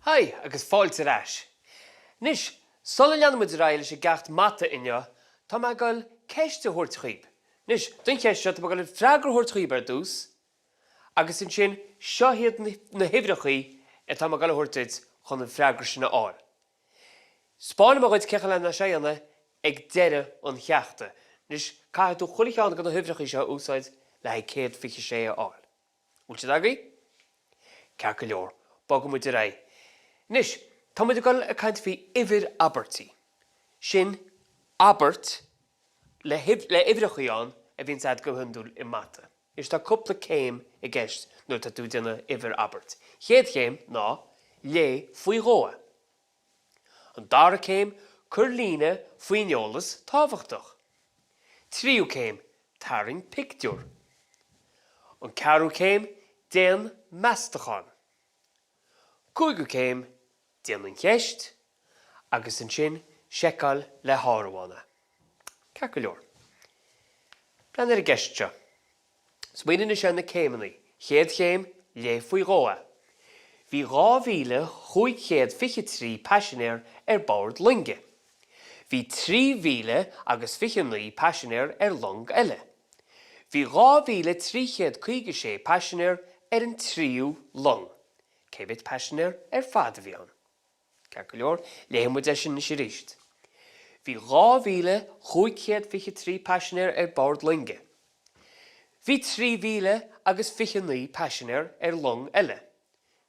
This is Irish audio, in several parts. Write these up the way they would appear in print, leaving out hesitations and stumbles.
Hai, agus fáilte rais. Nis, sola leanmuid raile sé gacht mata inne, tá me gail ceiste thuirtríb. Nis, dún ceiste tá gail freagar thuirtríb ar dús, agus in sin seohiad na himhreachaí tá me gail thuirtid chun an freagar sinna áil. Spáin má gcuid cecha le na séanna ag deire an cheachta. Nis, caiith tú chuiricháin go na himhreachaí seo úsáid le céad fiche sé áil. Últe dagaí? Cear go leor, bogam muid ra. Nis, tá muid gail a caint fi ifir Ábhartaí. Sin Ábhart le ifreachaíán a bhín sad go hundúil I mata. Is tá cúpla céim I gceist nuair tá tú duine ifir Ábhart. Chéad céim ná lé faoi róa. An dara céim chur líne faoi neolalas tábhachtach. Tríú céim taring picture. An carú céim déan meastachán. Cúig céim déan an cheist agus an sin seiceáil le hárbhbanna. Cear go leor. Brenn ar a gceist seo. Smaoineann na sin na céimeanna. Chéad céim lé faoi róa. Bhí 2,553 passionéir ar bord linge. Bhí 3,059 passionéir ar long eile. Bhí 2,356 passionéir ar an tríú long. Cébit passionéir ar fadhbanna. Cear go leor, léhamid é sin na sé ríist. Bhí 2,553 passionéir ar bord linge. Bhí 3,059 passionéir ar long eile.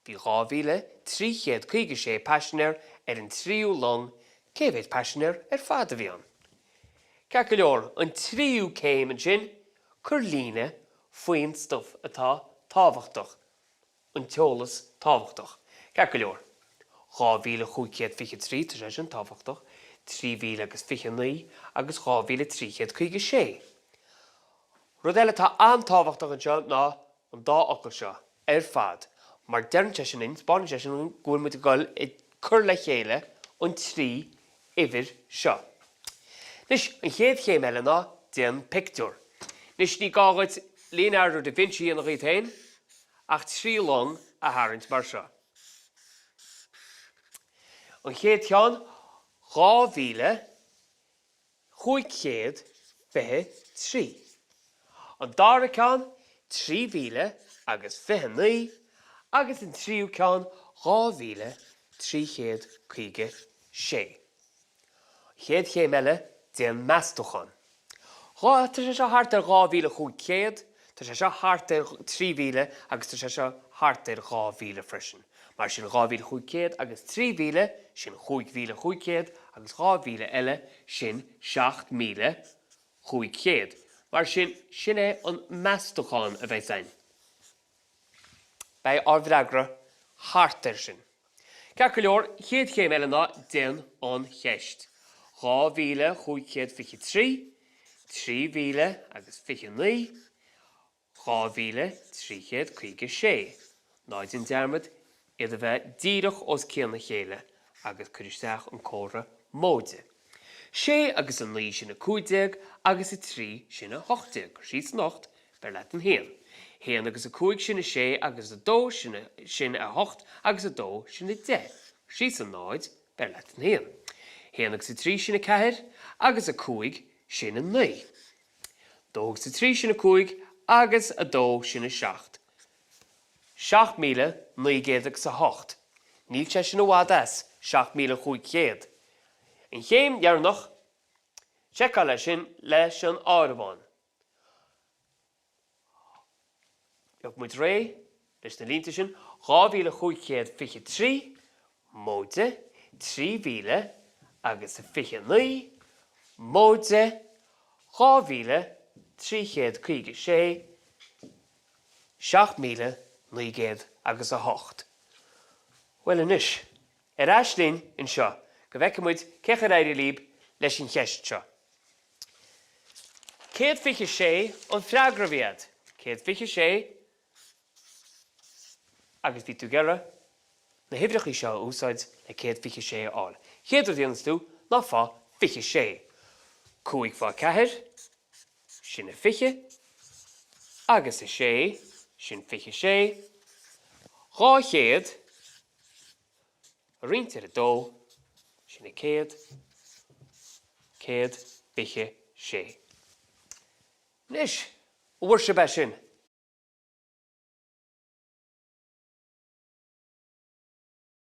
Bhí 2,356 passionéir ar an tríú long, cébit passionéir ar fadhbanna. Cear go leor, an tríú céim an sin, chur líne faoin stuff atá tábhachtach. An teolas tábhachtach. Cear go leor. 2,553 tá sé sin tábhachtach, 3,059 agus 2,356. Rud eile tá an-tábhachtach an seo ná an dá ocail seo ar fad. Mar dearn sin in, spáin sin gúil muid gail I chur le chéile an trí ifir seo. Nis, an chéad chéim eile ná déan picture. Nis ní gágad Leonardo da Vinci an Réiteach, ach trí long a tharint mar seo. An chéad ceann 2,523. An dara ceann 3,029 agus an tríú ceann 2,356. Chéad chéim eile déan meastachán. Tá sé seo thart ar 2,500, tá sé seo thart ar 3,000 agus tá sé seo thart ar 2,000 freisin. Mar sin 2,500 agus 3,000 sin 5,500 agus 2,000 eile sin 7,500. Mar sin é an meastachán a bheith sein. Bei ábhar thart ar sin. Cear go leor, chéad chéim eile ná déan an cheist. 2,553, 3,000 agus 59, 2,356. Náid in dermid iad a bheith dírithe os céanna chéile agus chuiristeach an córa móide. 6 agus an 9 sin a 15 agus a 3 sin a 80. Sís nocht ber leit an héan. Héan agus a 5 sin a 6 agus a 2 sin a 8 agus a 2 sin a 10. Sís an náid ber leit an héan. Héan agus a 3 sin a 4 agus a 5 sin a 9. 2 agus a 3 sin a 5 agus a 2 sin a 7. 7,900 agus a 8. Níl sé sin a bhád 7,500. In chéim dearnach, seiceáil lei sin leis an árbhán. Beag muid ré, leis na línta sin, 2,553, móide, 3,000 agus a 59, móide, 2,356, 7,900 agus a 8. Well inis, aislín in seo, go bhfeice muid cecha éirí líb leis an cheist seo. Céad fiche sé an freagra bhíad. Céad fiche sé agus bhí tú gearra na himhreachaí seo úsáid le céad fiche sé áil. Chéad dhéanamh tú ná fá fiche sé. Cúig fá 4, sin a fiche, agus a sé, sin fiche sé, 200, a riint ar a dó, sin a céad, biche sé. Nis, uair se be sin.